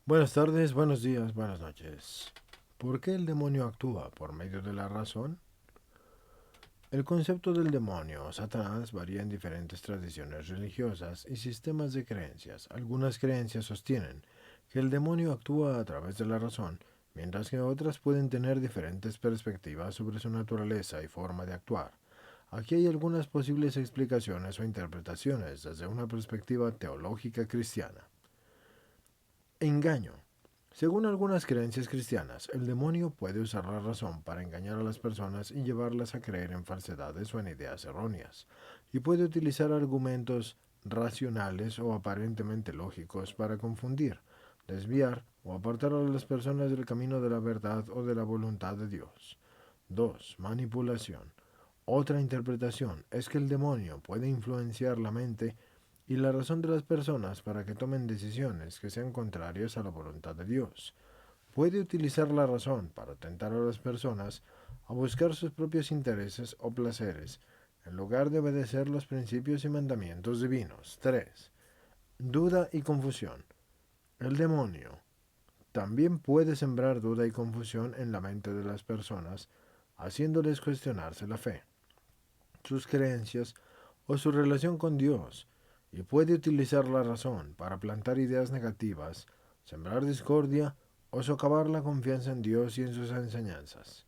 Buenas tardes, buenos días, buenas noches. ¿Por qué el demonio actúa? ¿Por medio de la razón? El concepto del demonio o Satanás varía en diferentes tradiciones religiosas y sistemas de creencias. Algunas creencias sostienen que el demonio actúa a través de la razón, mientras que otras pueden tener diferentes perspectivas sobre su naturaleza y forma de actuar. Aquí hay algunas posibles explicaciones o interpretaciones desde una perspectiva teológica cristiana. Engaño. Según algunas creencias cristianas, el demonio puede usar la razón para engañar a las personas y llevarlas a creer en falsedades o en ideas erróneas, y puede utilizar argumentos racionales o aparentemente lógicos para confundir, desviar o apartar a las personas del camino de la verdad o de la voluntad de Dios. 2. Manipulación. Otra interpretación es que el demonio puede influenciar la mente y la razón de las personas para que tomen decisiones que sean contrarias a la voluntad de Dios. Puede utilizar la razón para tentar a las personas a buscar sus propios intereses o placeres, en lugar de obedecer los principios y mandamientos divinos. 3. Duda y confusión. El demonio también puede sembrar duda y confusión en la mente de las personas, haciéndoles cuestionarse la fe, sus creencias o su relación con Dios, y puede utilizar la razón para plantar ideas negativas, sembrar discordia o socavar la confianza en Dios y en sus enseñanzas.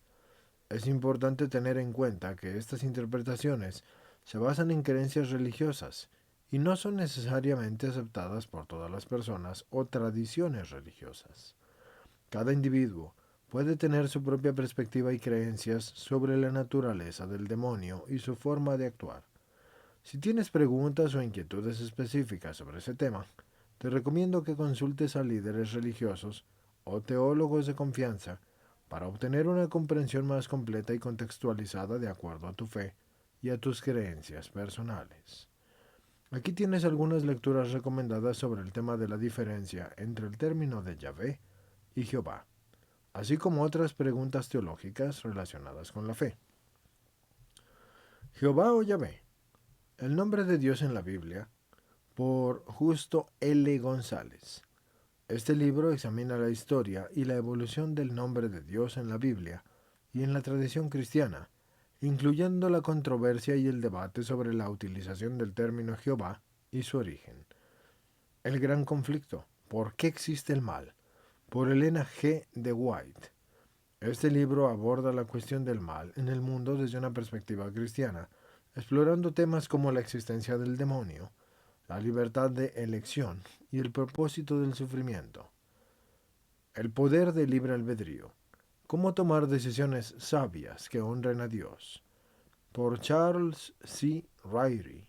Es importante tener en cuenta que estas interpretaciones se basan en creencias religiosas y no son necesariamente aceptadas por todas las personas o tradiciones religiosas. Cada individuo puede tener su propia perspectiva y creencias sobre la naturaleza del demonio y su forma de actuar. Si tienes preguntas o inquietudes específicas sobre ese tema, te recomiendo que consultes a líderes religiosos o teólogos de confianza para obtener una comprensión más completa y contextualizada de acuerdo a tu fe y a tus creencias personales. Aquí tienes algunas lecturas recomendadas sobre el tema de la diferencia entre el término de Yahvé y Jehová, así como otras preguntas teológicas relacionadas con la fe. Jehová o Yahvé, el nombre de Dios en la Biblia, por Justo L. González. Este libro examina la historia y la evolución del nombre de Dios en la Biblia y en la tradición cristiana, incluyendo la controversia y el debate sobre la utilización del término Jehová y su origen. El gran conflicto. ¿Por qué existe el mal? Por Elena G. de White. Este libro aborda la cuestión del mal en el mundo desde una perspectiva cristiana, explorando temas como la existencia del demonio, la libertad de elección y el propósito del sufrimiento. El poder del libre albedrío. Cómo tomar decisiones sabias que honren a Dios. Por Charles C. Ryrie.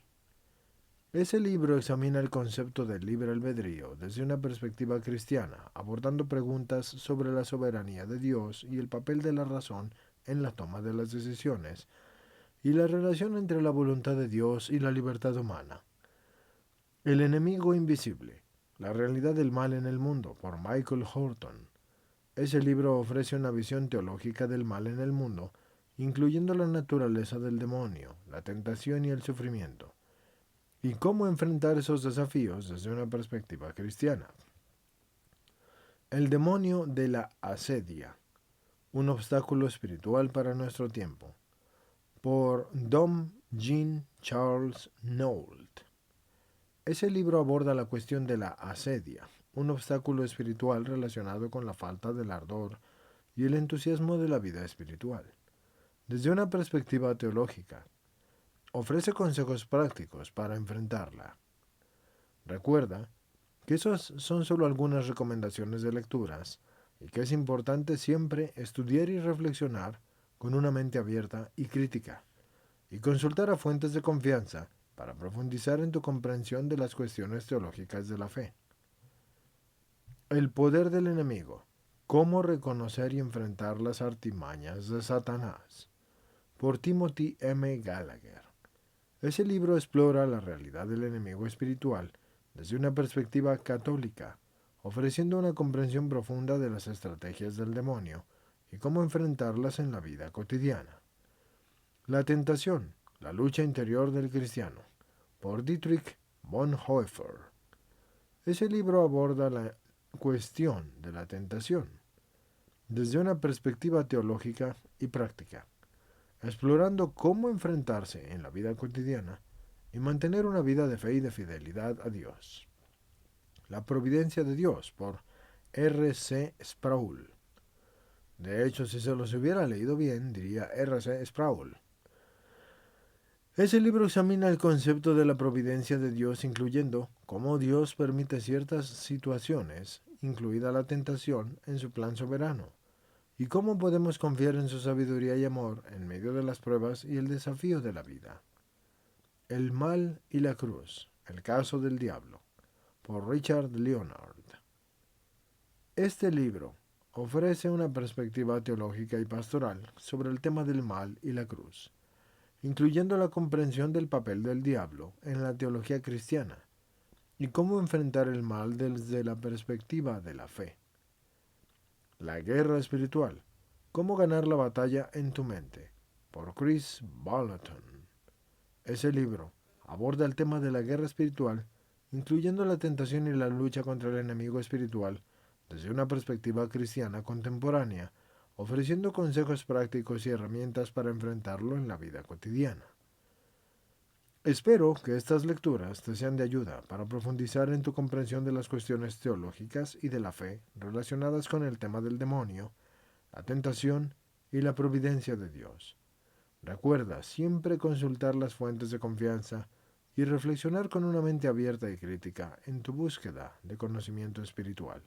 Ese libro examina el concepto del libre albedrío desde una perspectiva cristiana, abordando preguntas sobre la soberanía de Dios y el papel de la razón en la toma de las decisiones, y la relación entre la voluntad de Dios y la libertad humana. El enemigo invisible. La realidad del mal en el mundo, por Michael Horton. Ese libro ofrece una visión teológica del mal en el mundo, incluyendo la naturaleza del demonio, la tentación y el sufrimiento, y cómo enfrentar esos desafíos desde una perspectiva cristiana. El demonio de la asedia, un obstáculo espiritual para nuestro tiempo, por Dom Jean Charles Nault. Ese libro aborda la cuestión de la asedia, un obstáculo espiritual relacionado con la falta del ardor y el entusiasmo de la vida espiritual. Desde una perspectiva teológica, ofrece consejos prácticos para enfrentarla. Recuerda que esos son solo algunas recomendaciones de lecturas y que es importante siempre estudiar y reflexionar con una mente abierta y crítica, y consultar a fuentes de confianza para profundizar en tu comprensión de las cuestiones teológicas de la fe. El poder del enemigo. Cómo reconocer y enfrentar las artimañas de Satanás. Por Timothy M. Gallagher. Ese libro explora la realidad del enemigo espiritual desde una perspectiva católica, ofreciendo una comprensión profunda de las estrategias del demonio y cómo enfrentarlas en la vida cotidiana. La tentación, la lucha interior del cristiano, por Dietrich Bonhoeffer. Ese libro aborda la cuestión de la tentación, desde una perspectiva teológica y práctica, explorando cómo enfrentarse en la vida cotidiana y mantener una vida de fe y de fidelidad a Dios. La providencia de Dios, por R. C. Sproul. De hecho, si se los hubiera leído bien, diría R. C. Sproul. Ese libro examina el concepto de la providencia de Dios, incluyendo cómo Dios permite ciertas situaciones, incluida la tentación, en su plan soberano, y cómo podemos confiar en su sabiduría y amor en medio de las pruebas y el desafío de la vida. El mal y la cruz, el caso del diablo, por Richard Leonard. Este libro ofrece una perspectiva teológica y pastoral sobre el tema del mal y la cruz, incluyendo la comprensión del papel del diablo en la teología cristiana y cómo enfrentar el mal desde la perspectiva de la fe. La guerra espiritual, cómo ganar la batalla en tu mente, por Chris Vallotton. Ese libro aborda el tema de la guerra espiritual, incluyendo la tentación y la lucha contra el enemigo espiritual desde una perspectiva cristiana contemporánea, ofreciendo consejos prácticos y herramientas para enfrentarlo en la vida cotidiana. Espero que estas lecturas te sean de ayuda para profundizar en tu comprensión de las cuestiones teológicas y de la fe relacionadas con el tema del demonio, la tentación y la providencia de Dios. Recuerda siempre consultar las fuentes de confianza y reflexionar con una mente abierta y crítica en tu búsqueda de conocimiento espiritual.